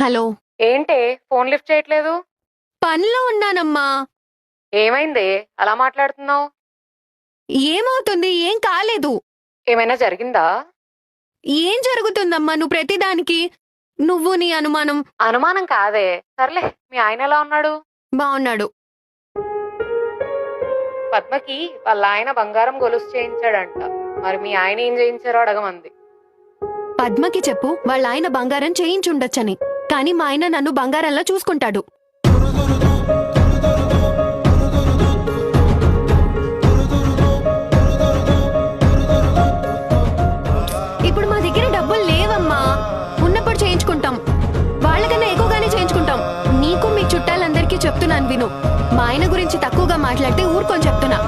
Hello. ఏంటే phone lift చేయట్లేదు? పనిలో ఉన్నానమ్మా. ఏమైందే అలా మాట్లాడుతున్నావు? ఏమవుతుంది? ఏం కాలేదు. ఏమైనా జరిగిందా? ఏం జరుగుతుందమ్మా నువ్వు ప్రతిదానికి? నువ్వు నీ అనుమానం. అనుమానం కాదే. సర్లే, మీ ఆయన ఎలా ఉన్నాడు? బాగున్నాడు. పద్మకి వాళ్ళ ఆయన బంగారం గొలుసు చేయించాడంట. మరి మీ ఆయన ఏం చేయించారో అడగమంది. పద్మకి చెప్పు వాళ్ళ ఆయన బంగారం చేయించుండొచ్చని. కానీ మా ఆయన నన్ను బంగారంలా చూసుకుంటాడు. ఇప్పుడు మా దగ్గర డబ్బులు లేవమ్మా. ఉన్నప్పుడు చేయించుకుంటాం. వాళ్ళకన్నా ఎక్కువగానే చేయించుకుంటాం. నీకు మీ చుట్టాలందరికీ చెప్తున్నాను విను. మా ఆయన గురించి తక్కువగా మాట్లాడితే ఊరుకొని చెప్తున్నా.